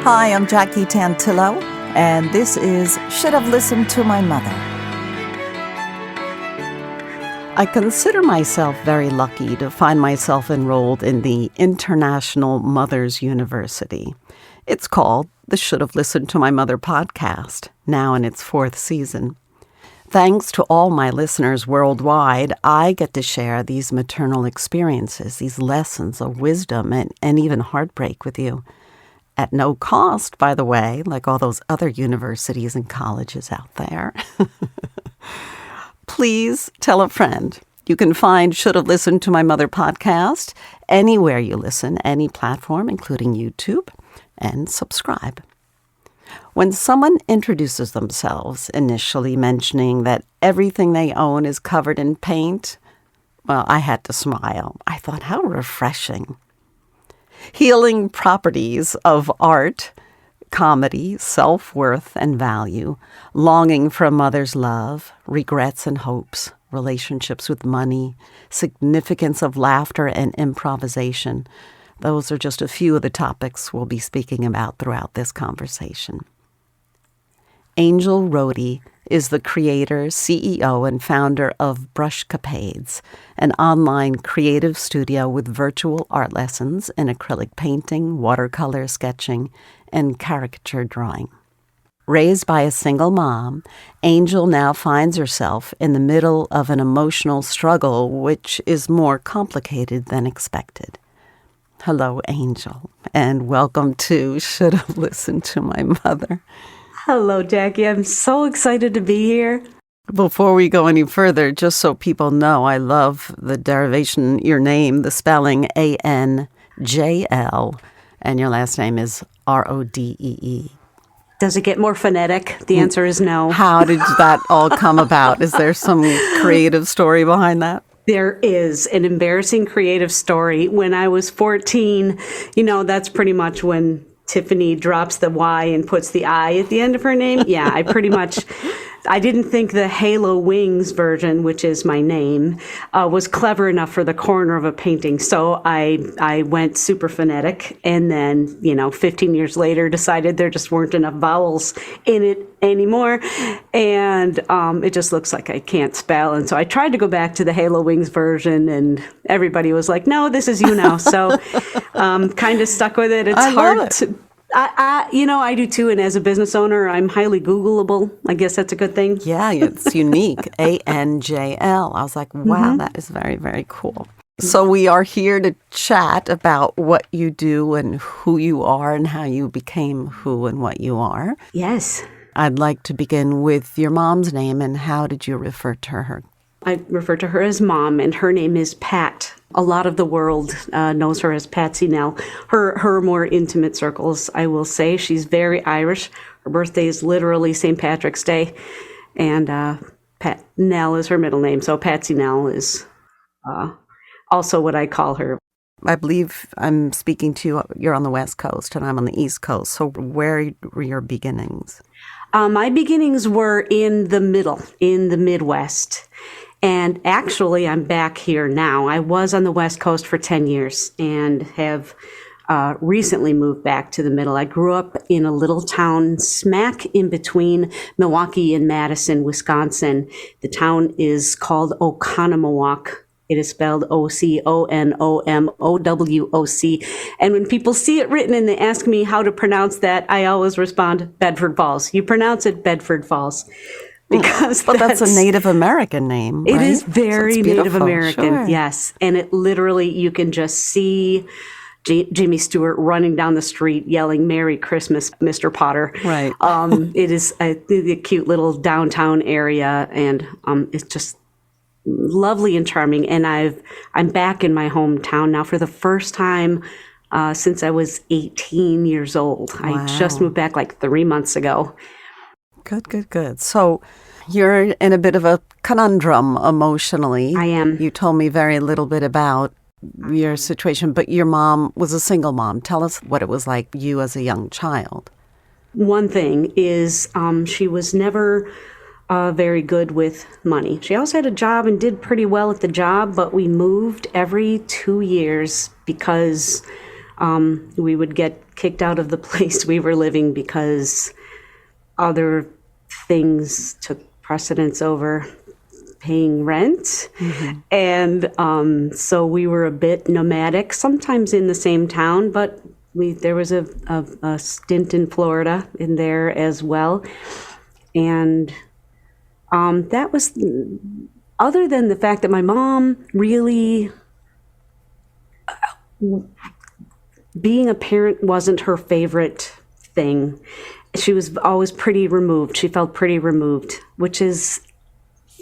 Hi, I'm Jackie Tantillo, and this is Should Have Listened to My Mother. I consider myself very lucky to find myself enrolled in the International Mothers University. It's called the Should Have Listened to My Mother podcast, now in its 4th season. Thanks to all my listeners worldwide, I get to share these maternal experiences, these lessons of wisdom and even heartbreak with you. At no cost, by the way, like all those other universities and colleges out there. Please tell a friend. You can find Should Have Listened to My Mother podcast anywhere you listen, any platform, including YouTube, and subscribe. When someone introduces themselves, initially mentioning that everything they own is covered in paint, well, I had to smile. I thought, how refreshing. Healing properties of art, comedy, self-worth and value, longing for a mother's love, regrets and hopes, relationships with money, significance of laughter and improvisation. Those are just a few of the topics we'll be speaking about throughout this conversation. Anjl Rodee is the creator, CEO, and founder of Brushcapades, an online creative studio with virtual art lessons in acrylic painting, watercolor sketching, and caricature drawing. Raised by a single mom, Anjl now finds herself in the middle of an emotional struggle which is more complicated than expected. Hello, Anjl, and welcome to Should Have Listened to My Mother. Hello, Jackie. I'm so excited to be here. Before we go any further, just so people know, I love the derivation, your name, the spelling Anjl, and your last name is Rodee. Does it get more phonetic? The answer is no. How did that all come about? Is there some creative story behind that? There is an embarrassing creative story. When I was 14, that's pretty much when Tiffany drops the Y and puts the I at the end of her name. Yeah, I didn't think the Halo Wings version, which is my name, was clever enough for the corner of a painting. So I went super phonetic, and then, 15 years later, decided there just weren't enough vowels in it anymore. And it just looks like I can't spell. And so I tried to go back to the Halo Wings version, and everybody was like, no, this is you now. So kind of stuck with it. It's hard to... I do too, and as a business owner, I'm highly Googleable. I guess that's a good thing. Yeah, it's unique. Anjl. I was like, wow, That is very, very cool. So we are here to chat about what you do and who you are and how you became who and what you are. Yes. I'd like to begin with your mom's name, and how did you refer to her? I refer to her as Mom, and her name is Pat. A lot of the world knows her as Patsy Nell. Her more intimate circles, I will say. She's very Irish. Her birthday is literally St. Patrick's Day, and Pat Nell is her middle name. So Patsy Nell is also what I call her. I believe I'm speaking to you. You're on the West Coast, and I'm on the East Coast. So where were your beginnings? My beginnings were in the middle, in the Midwest. And actually, I'm back here now. I was on the West Coast for 10 years and have recently moved back to the middle. I grew up in a little town smack in between Milwaukee and Madison, Wisconsin. The town is called Oconomowoc. It is spelled Oconomowoc. And when people see it written and they ask me how to pronounce that, I always respond, Bedford Falls. You pronounce it Bedford Falls. Because that's a Native American name, right? It is very Native American, sure. Yes. And it literally, you can just see Jimmy Stewart running down the street yelling, "Merry Christmas, Mr. Potter." Right. It is a cute little downtown area, and it's just lovely and charming. And I'm back in my hometown now for the first time since I was 18 years old. Wow. I just moved back like 3 months ago. Good. So you're in a bit of a conundrum emotionally. I am. You told me very little bit about your situation, but your mom was a single mom. Tell us what it was like you as a young child. One thing is she was never very good with money. She also had a job and did pretty well at the job, but we moved every 2 years because We would get kicked out of the place we were living because other things took precedence over paying rent. And so we were a bit nomadic, sometimes in the same town, but there was a stint in Florida in there as well. And that was, other than the fact that my mom really, being a parent wasn't her favorite thing. She was always pretty removed. She felt pretty removed, which is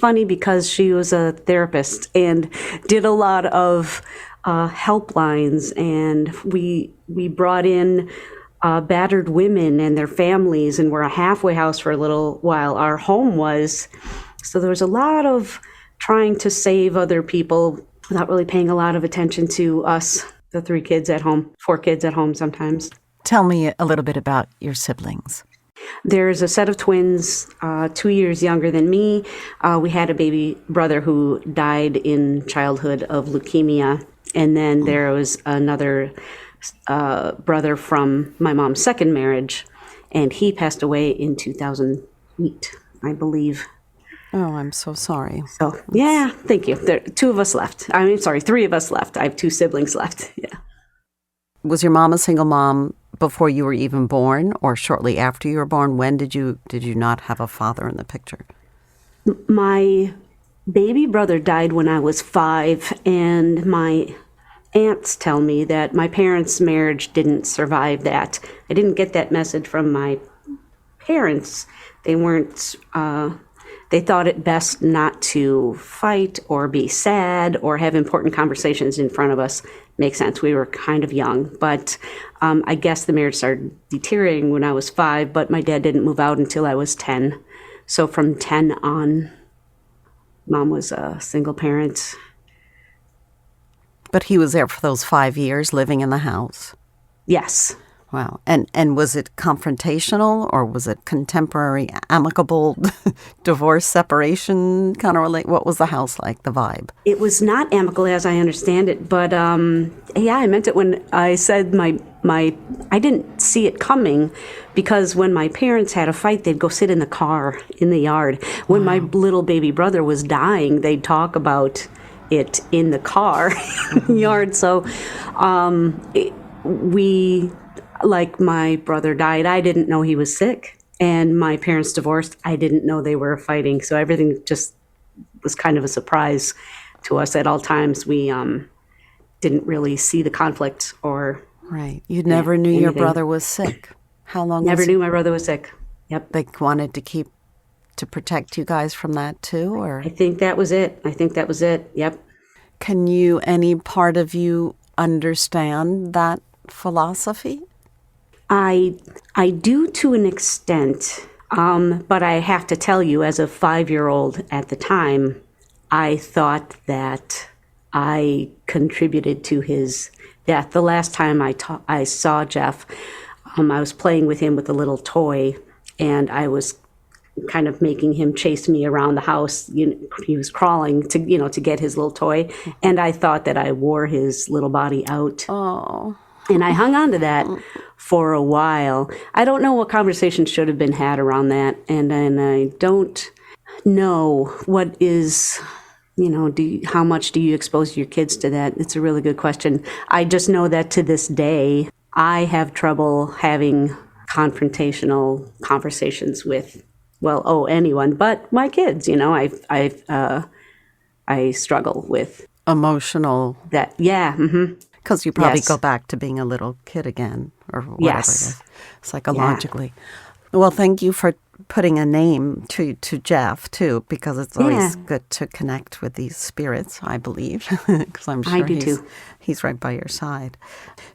funny because she was a therapist and did a lot of helplines, and we brought in battered women and their families, and were a halfway house for a little while. Our home was, so there was a lot of trying to save other people without really paying a lot of attention to us, the 3 kids at home, 4 kids at home sometimes. Tell me a little bit about your siblings. There's a set of twins, 2 years younger than me. We had a baby brother who died in childhood of leukemia. And then there was another brother from my mom's second marriage, and he passed away in 2008, I believe. Oh, I'm so sorry. So, yeah, thank you. There, 2 of us left. 3 of us left. I have 2 siblings left. Yeah. Was your mom a single mom before you were even born, or shortly after you were born? When did you not have a father in the picture? My baby brother died when I was 5, and my aunts tell me that my parents' marriage didn't survive that. I didn't get that message from my parents. They weren't, they thought it best not to fight or be sad or have important conversations in front of us. Makes sense. We were kind of young, but I guess the marriage started deteriorating when I was 5, but my dad didn't move out until I was 10. So from 10 on, Mom was a single parent. But he was there for those 5 years, living in the house? Yes. Wow. And was it confrontational, or was it contemporary, amicable divorce, separation kind of relate? What was the house like, the vibe? It was not amicable as I understand it, but yeah, I meant it when I said I didn't see it coming, because when my parents had a fight, they'd go sit in the car in the yard. When my little baby brother was dying, they'd talk about it in the car yard. So like, my brother died, I didn't know he was sick, and my parents divorced, I didn't know they were fighting. So everything just was kind of a surprise to us at all times. We didn't really see the conflict or right. You never knew anything. Your brother was sick. How long? Never knew my brother was sick. Yep. They wanted to protect you guys from that too, or? I think that was it. Yep. Can any part of you understand that philosophy? I do, to an extent, but I have to tell you, as a 5-year-old at the time, I thought that I contributed to his death. The last time I saw Jeff, I was playing with him with a little toy, and I was kind of making him chase me around the house. He was crawling to get his little toy, and I thought that I wore his little body out. Oh. And I hung on to that for a while. I don't know what conversation should have been had around that, and I don't know what is, how much do you expose your kids to that? It's a really good question. I just know that to this day, I have trouble having confrontational conversations with, anyone but my kids. I struggle with emotional. That, yeah. Mm-hmm. Because you probably go back to being a little kid again, or whatever it is, psychologically. Yeah. Well, thank you for putting a name to Jeff, too, because it's always good to connect with these spirits, I believe, because I'm sure he's right by your side.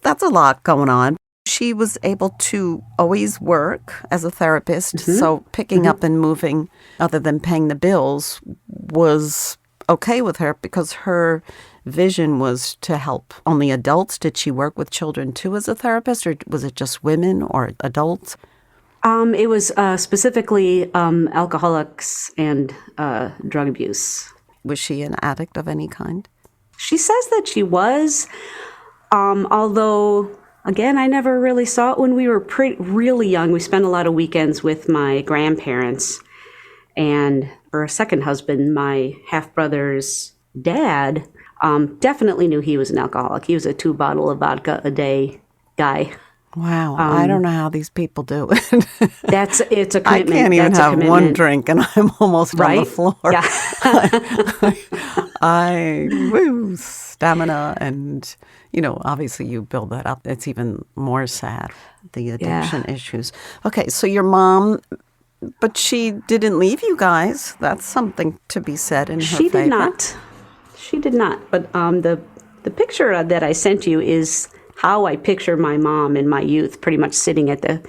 That's a lot going on. She was able to always work as a therapist, so picking up and moving, other than paying the bills, was okay with her because her vision was to help only adults. Did she work with children too as a therapist, or was it just women or adults? It was specifically alcoholics and drug abuse. Was she an addict of any kind? She says that she was, although Again, I never really saw it when we were really young. We spent a lot of weekends with my grandparents. And her second husband, my half-brother's dad, definitely knew he was an alcoholic. He was a 2-bottle of vodka a day guy. Wow. I don't know how these people do it. It's a commitment. I can't even have one drink and I'm almost on the floor. Yeah. Stamina and, obviously you build that up. It's even more sad, the addiction issues. Okay, so your mom, but she didn't leave you guys. That's something to be said in her favor. She did not. But the picture that I sent you is how I picture my mom in my youth, pretty much sitting at the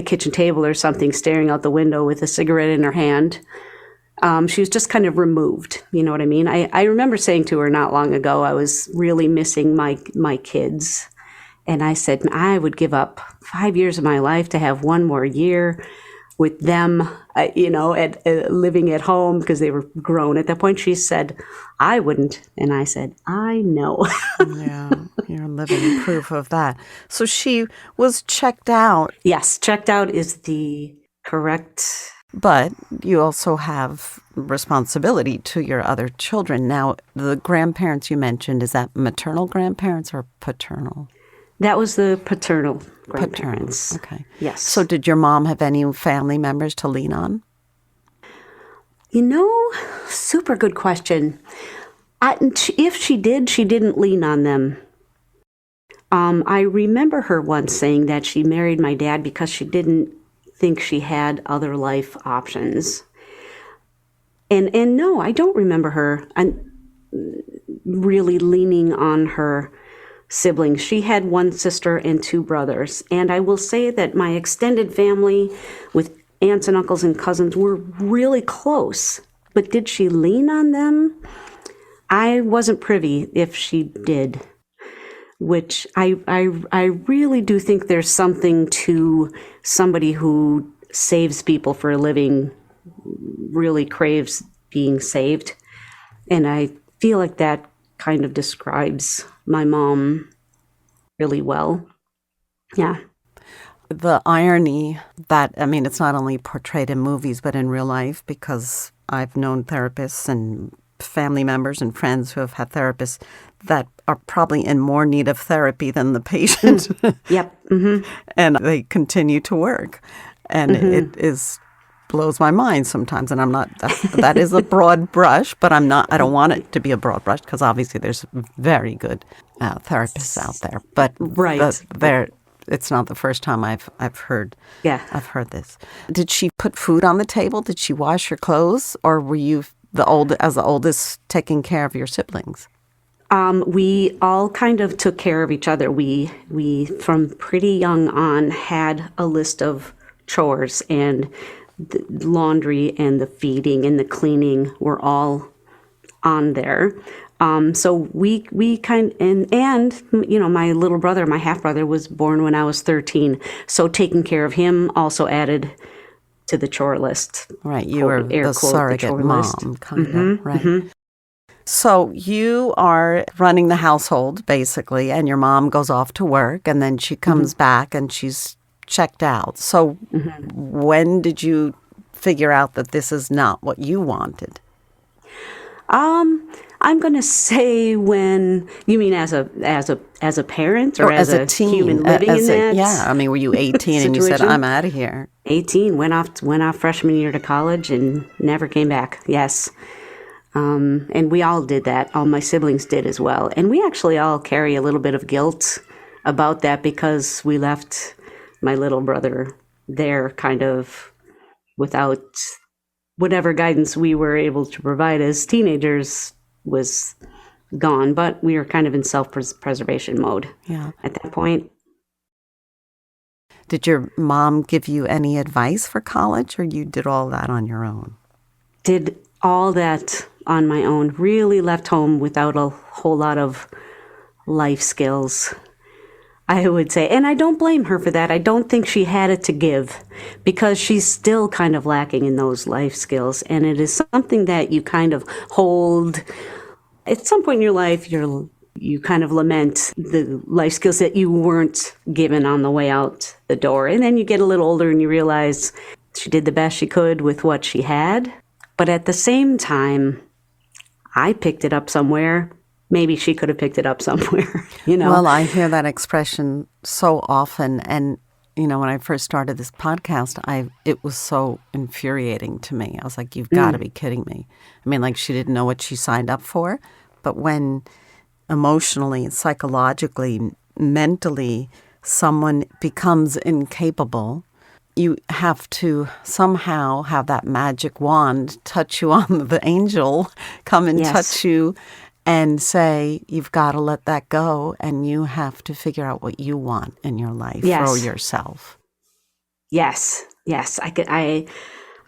kitchen table or something, staring out the window with a cigarette in her hand. She was just kind of removed. You know what I mean? I remember saying to her not long ago, I was really missing my kids. And I said, I would give up 5 years of my life to have one more year with them, living at home because they were grown at that point. She said, I wouldn't. And I said, I know. Yeah, you're living proof of that. So she was checked out. Yes, checked out is the correct. But you also have responsibility to your other children. Now, the grandparents you mentioned, is that maternal grandparents or paternal? That was the paternal grandparents. Okay. Yes. So did your mom have any family members to lean on? Super good question. If she did, she didn't lean on them. I remember her once saying that she married my dad because she didn't think she had other life options. And no, I don't remember her really leaning on her siblings. She had one sister and 2 brothers. And I will say that my extended family with aunts and uncles and cousins were really close. But did she lean on them? I wasn't privy if she did, which I really do think there's something to somebody who saves people for a living really craves being saved. And I feel like that kind of describes my mom really well. Yeah. The irony that, it's not only portrayed in movies, but in real life, because I've known therapists and family members and friends who have had therapists that are probably in more need of therapy than the patient. Yep. Mm-hmm. And they continue to work. And it blows my mind sometimes. And I'm not, that is a broad brush, but I don't want it to be a broad brush because obviously there's very good therapists out there. But it's not the first time I've heard. Yeah. I've heard this. Did she put food on the table? Did she wash your clothes? Or were you the oldest taking care of your siblings? We all kind of took care of each other. We from pretty young on had a list of chores, and the laundry and the feeding and the cleaning were all on there. So we my little brother, my half brother, was born when I was 13. So taking care of him also added to the chore list. Right, you were the surrogate mom, kind of, right? Mm-hmm. So you are running the household, basically, and your mom goes off to work, and then she comes back, and she's checked out. So when did you figure out that this is not what you wanted? I'm going to say when you mean as a parent or as a teen, human living in that. Yeah, were you 18 and you said I'm out of here? 18, went off freshman year to college and never came back. Yes. And we all did that. All my siblings did as well. And we actually all carry a little bit of guilt about that because we left my little brother there kind of without whatever guidance we were able to provide as teenagers was gone. But we were kind of in self-preservation mode at that point. Did your mom give you any advice for college, or you did all that on your own? Did all that on my own. Really left home without a whole lot of life skills, I would say. And I don't blame her for that. I don't think she had it to give because she's still kind of lacking in those life skills. And it is something that you kind of hold. At some point in your life, you're you kind of lament the life skills that you weren't given on the way out the door. And then you get a little older and you realize she did the best she could with what she had. But at the same time, I picked it up somewhere. Maybe she could have picked it up somewhere, Well, I hear that expression so often. And, when I first started this podcast, it was so infuriating to me. I was like, you've got to be kidding me. I mean, like, she didn't know what she signed up for. But when emotionally, psychologically, mentally, someone becomes incapable, you have to somehow have that magic wand touch you on the angel, come and touch you and say, you've got to let that go and you have to figure out what you want in your life for yourself. Yes.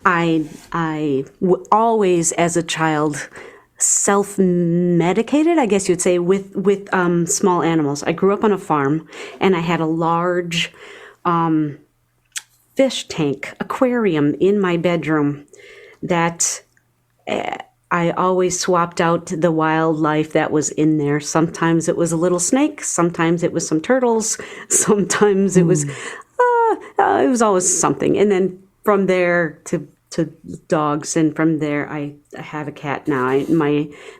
I always, as a child, self-medicated, I guess you'd say, with small animals. I grew up on a farm, and I had a large fish tank, aquarium in my bedroom that I always swapped out the wildlife that was in there. Sometimes it was a little snake, sometimes it was some turtles, sometimes it was always something. And then from there to dogs, and from there I have a cat now.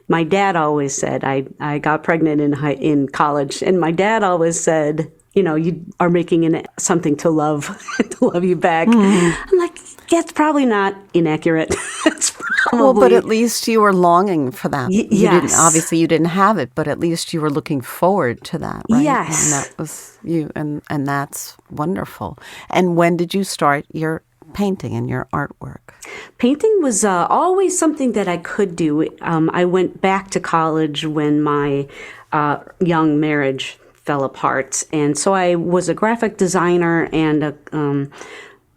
My dad always said, I got pregnant in college, and my dad always said, you are making something to love, to love you back. I'm like, that's probably not inaccurate. It's probably... Well, but at least you were longing for that. Yes. Obviously, you didn't have it, but at least you were looking forward to that, right? Yes. And that was you, and that's wonderful. And when did you start your painting and your artwork? Painting was always something that I could do. I went back to college when my young marriage fell apart. And so I was a graphic designer and a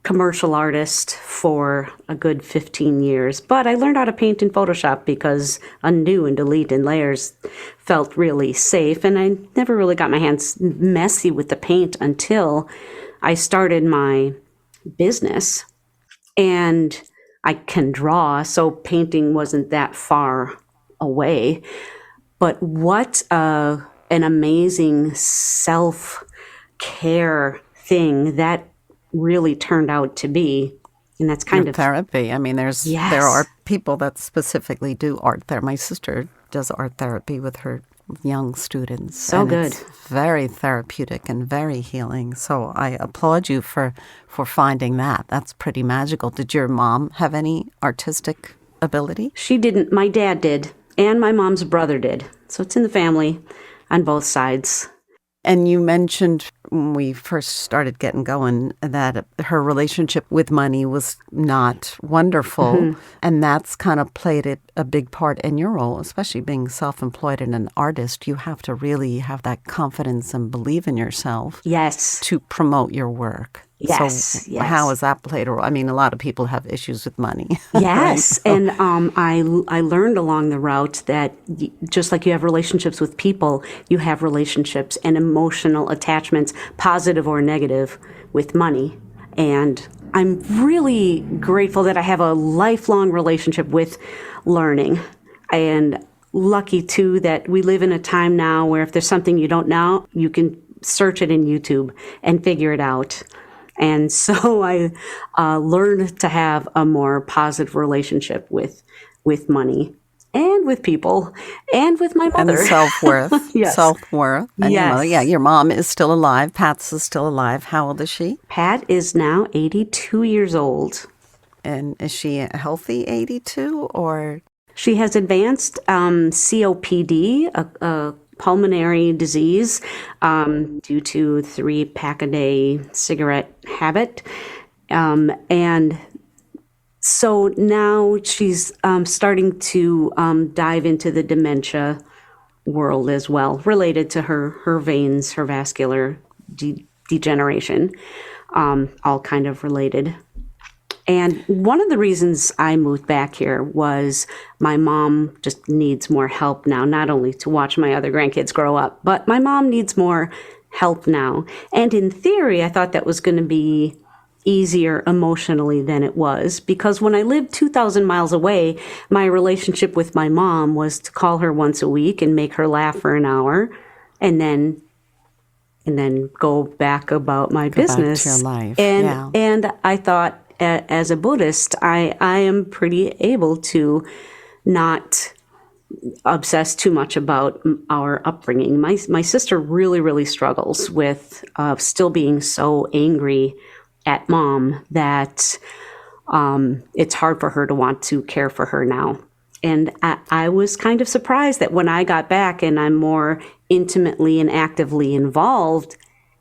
commercial artist for a good 15 years. But I learned how to paint in Photoshop because undo and delete and layers felt really safe. And I never really got my hands messy with the paint until I started my business. And I can draw, so painting wasn't that far away. But what an amazing self-care thing that really turned out to be. And that's kind of therapy. I mean, there are people that specifically do art therapy. My sister does art therapy with her young students. So good. It's very therapeutic and very healing. So I applaud you for finding that. That's pretty magical. Did your mom have any artistic ability? She didn't. My dad did, and my mom's brother did. So it's in the family on both sides. And you mentioned when we first started getting going that her relationship with money was not wonderful. Mm-hmm. And that's kind of played a big part in your role, especially being self-employed and an artist. You have to really have that confidence and believe in yourself. Yes. To promote your work. Yes. So how has that played a role? I mean, a lot of people have issues with money. Yes. Right? And I learned along the route that just like you have relationships with people, you have relationships and emotional attachments, positive or negative, with money. And I'm really grateful that I have a lifelong relationship with learning. And lucky, too, that we live in a time now where if there's something you don't know, you can search it in YouTube and figure it out. And so I learned to have a more positive relationship with money and with people and with my mother. And self-worth. Yes. Self-worth. And yes. Your mother. Yeah, your mom is still alive. Pat's is still alive. How old is she? Pat is now 82 years old. And is she a healthy 82 or? She has advanced COPD, a pulmonary disease due to 3-pack-a-day cigarette habit. And so now she's starting to dive into the dementia world as well, related to her veins, her vascular degeneration, all kind of related. And one of the reasons I moved back here was my mom just needs more help now, not only to watch my other grandkids grow up, but my mom needs more help now. And in theory, I thought that was going to be easier emotionally than it was, because when I lived 2,000 miles away, my relationship with my mom was to call her once a week and make her laugh for an hour, and then go back about my business. Back to your life. And I thought, as a Buddhist, I am pretty able to not obsess too much about our upbringing. My sister really, really struggles with still being so angry at mom that it's hard for her to want to care for her now. And I was kind of surprised that when I got back and I'm more intimately and actively involved,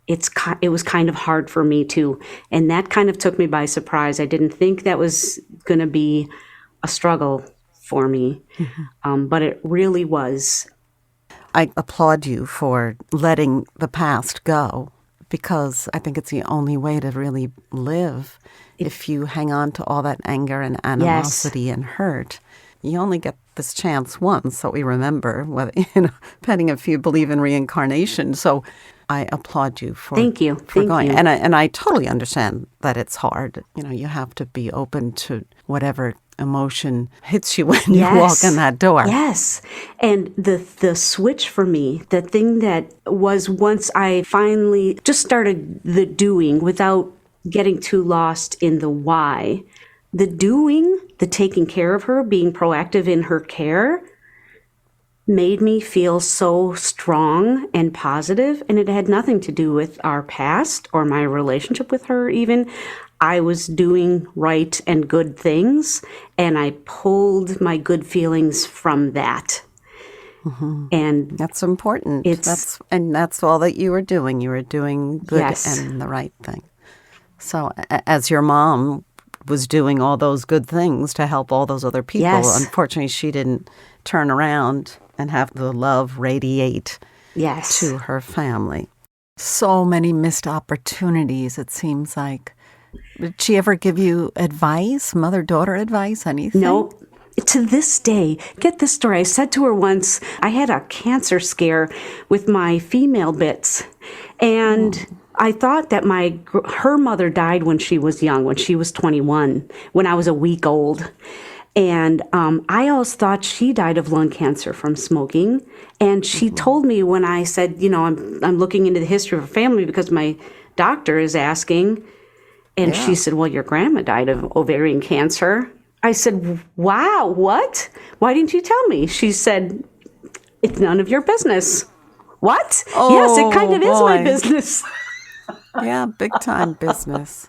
it was kind of hard for me too. And that kind of took me by surprise. I didn't think that was going to be a struggle for me, but it really was. I applaud you for letting the past go, because I think it's the only way to really live. If you hang on to all that anger and animosity and hurt, you only get this chance once, so we remember, whether, depending if you believe in reincarnation. So I applaud you for Thank you. going. And I totally understand that it's hard. You have to be open to whatever emotion hits you when you walk in that door. Yes. And the switch for me, the thing that was, once I finally just started the doing without getting too lost in the why, the doing, the taking care of her, being proactive in her care, made me feel so strong and positive. And it had nothing to do with our past or my relationship with her even. I was doing right and good things, and I pulled my good feelings from that. And that's important. That's all that you were doing. You were doing good and the right thing. So as your mom was doing all those good things to help all those other people, unfortunately she didn't turn around and have the love radiate to her family. So many missed opportunities, it seems like. Did she ever give you advice, mother-daughter advice, anything? No. To this day, get this story. I said to her once, I had a cancer scare with my female bits. And I thought that her mother died when she was young, when she was 21, when I was a week old. And I always thought she died of lung cancer from smoking. And she told me when I said, I'm looking into the history of her family because my doctor is asking. And she said, well, your grandma died of ovarian cancer. I said, wow, what? Why didn't you tell me? She said, it's none of your business. What? Oh, yes, it kind of is my business. Yeah, big time business.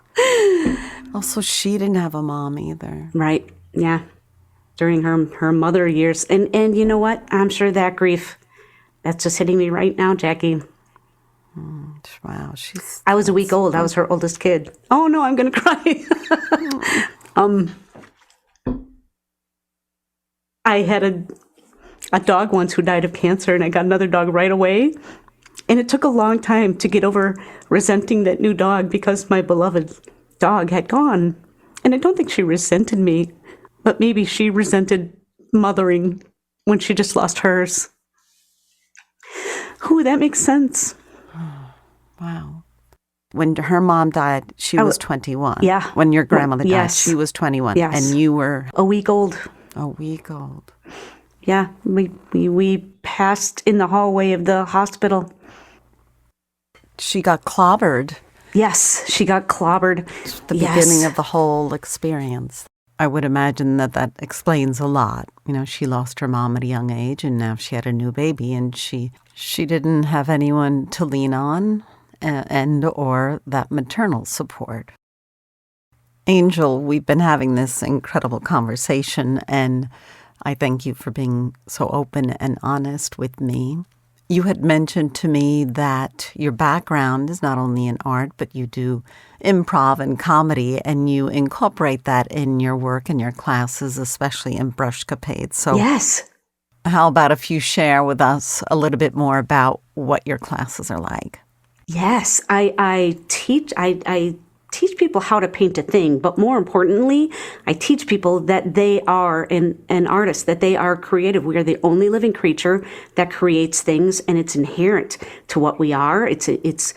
Also, she didn't have a mom either. Right, yeah. During her mother years. And you know what? I'm sure that grief, that's just hitting me right now, Jackie. Wow, I was a week old. I was her oldest kid. Oh no, I'm gonna cry. I had a dog once who died of cancer, and I got another dog right away. And it took a long time to get over resenting that new dog because my beloved dog had gone. And I don't think she resented me, but maybe she resented mothering when she just lost hers. Ooh, that makes sense. Wow. When her mom died, she was 21. Yeah. When your grandmother died, she was 21. Yes. And you were? A week old. A week old. Yeah. We passed in the hallway of the hospital. She got clobbered. Yes, she got clobbered. The beginning of the whole experience. I would imagine that explains a lot. She lost her mom at a young age, and now she had a new baby, and she didn't have anyone to lean on or that maternal support. Anjl, we've been having this incredible conversation, and I thank you for being so open and honest with me. You had mentioned to me that your background is not only in art, but you do improv and comedy, and you incorporate that in your work and your classes, especially in Brushcapades. So yes. How about if you share with us a little bit more about what your classes are like? Yes, I teach people how to paint a thing, but more importantly, I teach people that they are an artist, that they are creative. We are the only living creature that creates things, and it's inherent to what we are. It's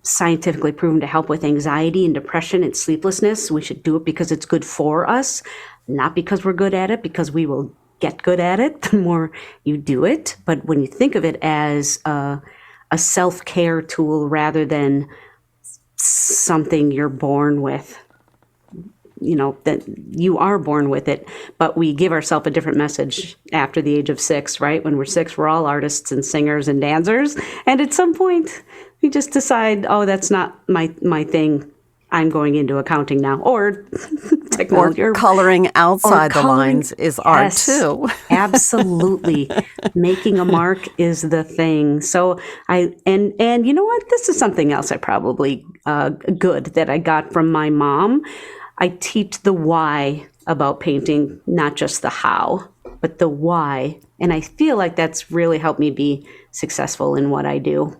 scientifically proven to help with anxiety and depression and sleeplessness. We should do it because it's good for us, not because we're good at it, because we will get good at it the more you do it. But when you think of it as a self-care tool rather than something you're born with, that you are born with it, but we give ourselves a different message after the age of 6, right? When we're 6, we're all artists and singers and dancers. And at some point, we just decide, oh, that's not my thing. I'm going into accounting now, or technology, or coloring outside the lines is art too. Absolutely, making a mark is the thing. So and you know what? This is something else I probably good that I got from my mom. I teach the why about painting, not just the how, but the why, and I feel like that's really helped me be successful in what I do.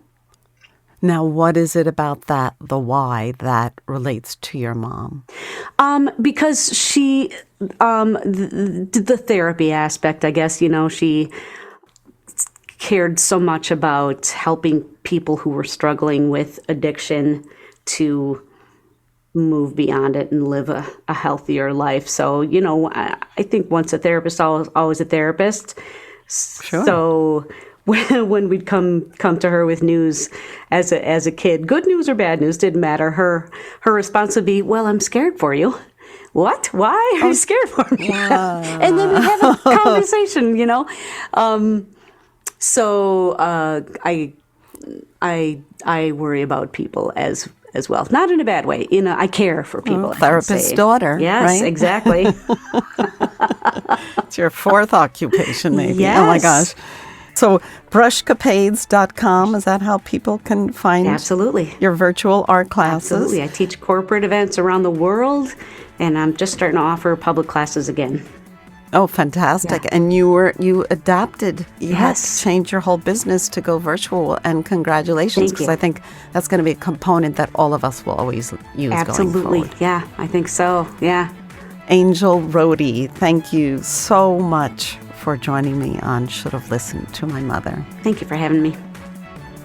Now, what is it about the why, that relates to your mom? Because she, the therapy aspect, I guess, she cared so much about helping people who were struggling with addiction to move beyond it and live a healthier life. So, I think once a therapist, always a therapist. Sure. So when we'd come to her with news as a kid, good news or bad news, didn't matter. Her response would be, well, I'm scared for you. What? Why are you scared for me? And then we'd have a conversation, So I worry about people as well. Not in a bad way. I care for people. Therapist's daughter. Yes, right? Exactly. It's your 4th occupation, maybe. Yes. Oh my gosh. So brushcapades.com, is that how people can find Absolutely. your virtual art classes? Absolutely. I teach corporate events around the world, and I'm just starting to offer public classes again. Oh, fantastic. Yeah. And you adapted. You had to Yes. change your whole business to go virtual, and congratulations, Thank you. because I think that's going to be a component that all of us will always use Absolutely. going forward. Yeah, I think so. Yeah. Anjl Rodee, thank you so much for joining me on Should Have Listened to My Mother. Thank you for having me.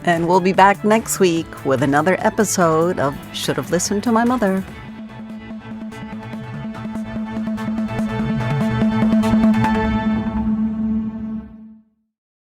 And we'll be back next week with another episode of Should Have Listened to My Mother.